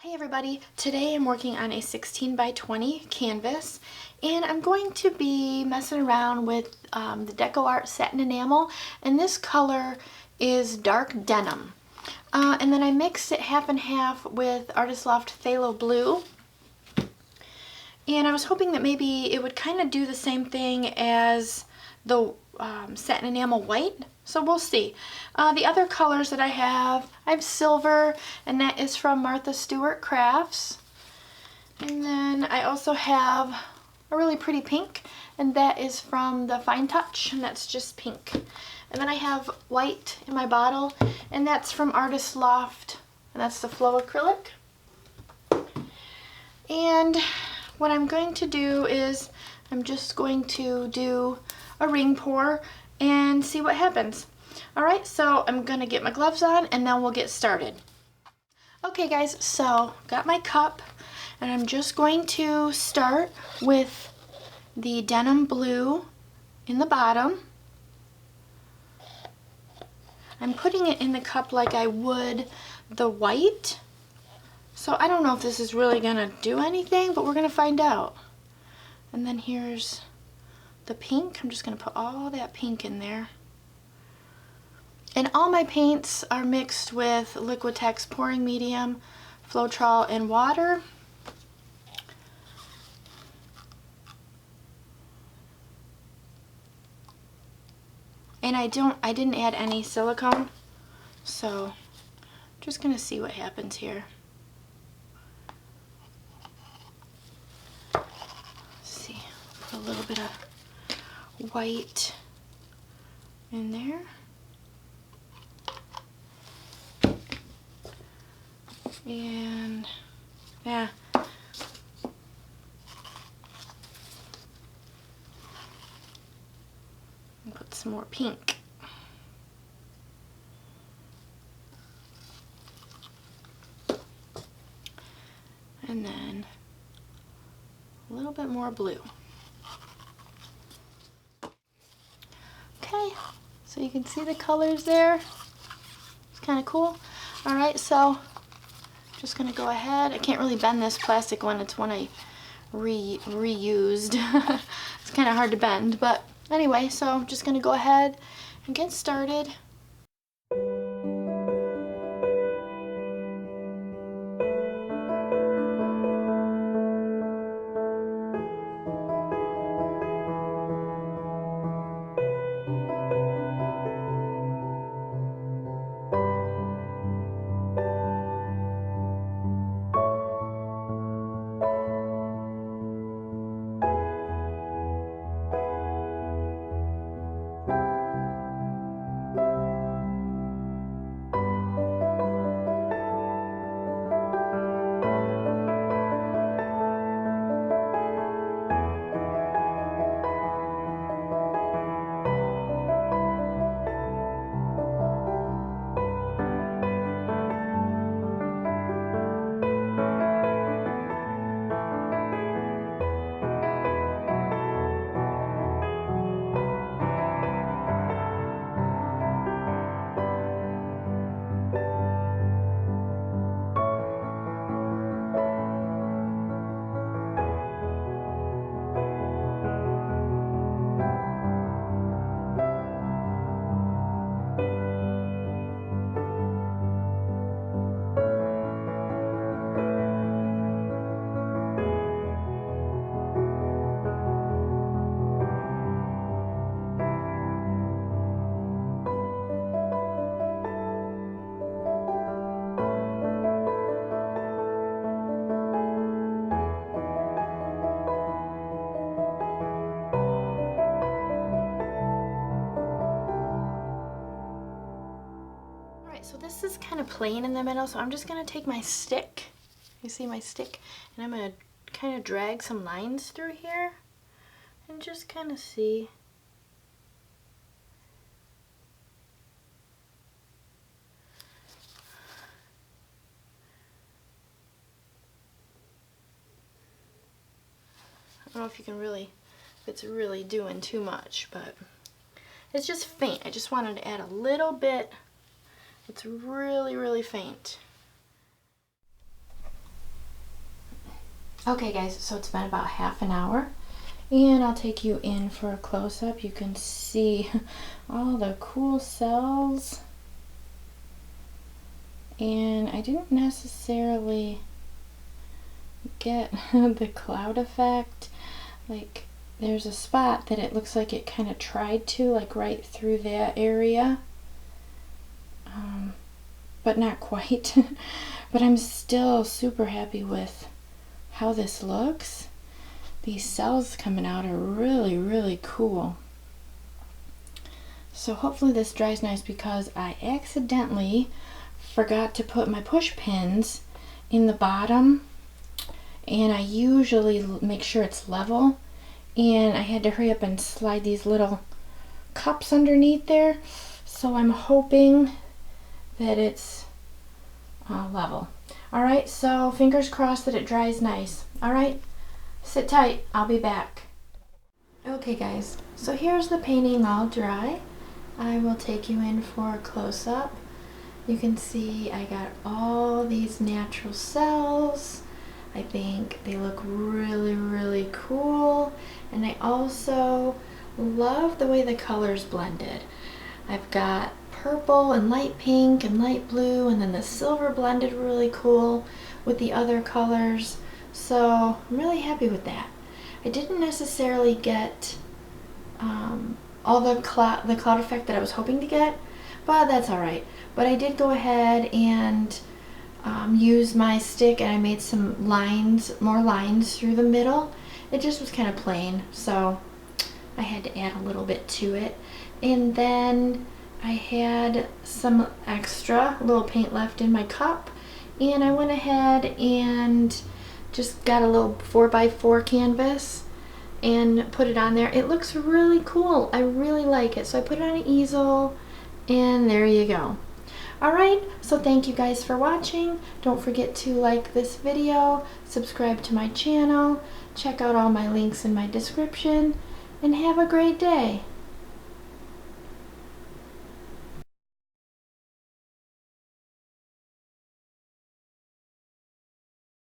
Hey everybody, today I'm working on a 16 by 20 canvas and I'm going to be messing around with the Decoart satin enamel, and this color is dark denim. And then I mixed it half and half with Artist Loft phthalo blue, and I was hoping that maybe it would kind of do the same thing as the satin enamel white. So we'll see. The other colors that I have silver, and that is from Stewart Crafts. And then I also have a really pretty pink, and that is from the Fine Touch, and that's just pink. And then I have white in my bottle, and that's from Artist Loft, and that's the Flow Acrylic. And what I'm going to do is I'm just going to do a ring pour and see what happens. Alright, so I'm gonna get my gloves on and then we'll get started. Okay guys, so got my cup and I'm just going to start with the denim blue in the bottom. I'm putting it in the cup like I would the white. So I don't know if this is really gonna do anything, but we're gonna find out. And then here's the pink. I'm just going to put all that pink in there. And all my paints are mixed with Liquitex pouring medium, floetrol, and water. And I didn't add any silicone, so I'm just going to see what happens here. Let's see, put a little bit of white in there. And yeah. And put some more pink. And then a little bit more blue. Okay, so you can see the colors there. It's kind of cool. Alright, so just going to go ahead. I can't really bend this plastic one. It's one I reused. It's kind of hard to bend, but anyway, so I'm just going to go ahead and get started. So this is kind of plain in the middle, so I'm just going to take my stick, you see my stick, and I'm going to kind of drag some lines through here and just kind of see. I don't know if you can really, if it's really doing too much, but it's just faint. I just wanted to add a little bit. It's really, really faint. Okay guys, so it's been about half an hour and I'll take you in for a close-up. You can see all the cool cells, and I didn't necessarily get the cloud effect. Like there's a spot that it looks like it kind of tried to, like right through that area, but not quite. But I'm still super happy with how this looks. These cells coming out are really, really cool. So hopefully this dries nice, because I accidentally forgot to put my push pins in the bottom, and I usually make sure it's level, and I had to hurry up and slide these little cups underneath there. So I'm hoping that it's level. Alright, so fingers crossed that it dries nice. Alright, sit tight, I'll be back. Okay guys, so here's the painting all dry. I will take you in for a close-up. You can see I got all these natural cells. I think they look really, really cool. And I also love the way the colors blended. I've got purple and light pink and light blue, and then the silver blended really cool with the other colors. So I'm really happy with that. I didn't necessarily get all the cloud effect that I was hoping to get, but that's alright. But I did go ahead and use my stick, and I made some lines, more lines through the middle. It just was kind of plain, so I had to add a little bit to it. And then I had some extra little paint left in my cup, and I went ahead and just got a little 4x4 canvas and put it on there. It looks really cool. I really like it. So I put it on an easel, and there you go. Alright, so thank you guys for watching. Don't forget to like this video, subscribe to my channel, check out all my links in my description, and have a great day.